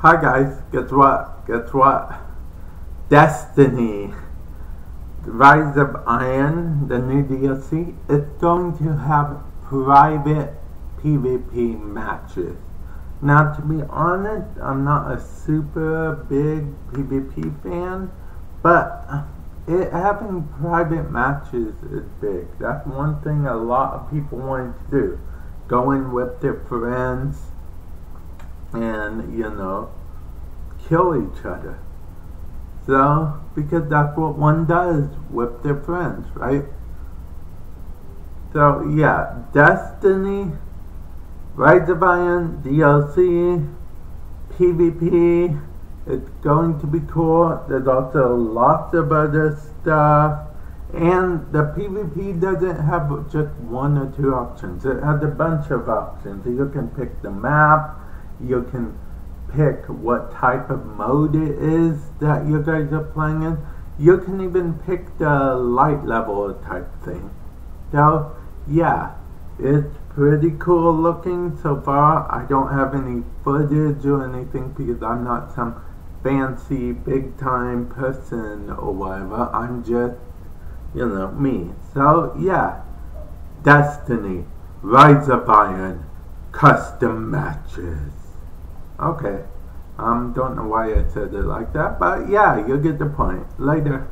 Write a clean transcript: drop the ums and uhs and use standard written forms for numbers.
Hi guys, guess what? Guess what? Destiny, Rise of Iron, the new DLC, is going to have private PvP matches. Now, to be honest, I'm not a super big PvP fan, but having private matches is big. That's one thing a lot of people wanted to do. Go in with their friends and, kill each other. So, because that's what one does with their friends, right? So, yeah, Destiny, Rise of Iron, DLC, PvP, it's going to be cool. There's also lots of other stuff. And the PvP doesn't have just one or two options. It has a bunch of options. You can pick the map. You can pick what type of mode it is that you guys are playing in. You can even pick the light level type thing. So, yeah, it's pretty cool looking so far. I don't have any footage or anything because I'm not some fancy big time person or whatever. I'm just me. So, yeah, Destiny, Rise of Iron, custom matches. Okay, don't know why I said it like that, but yeah, you get the point. Later.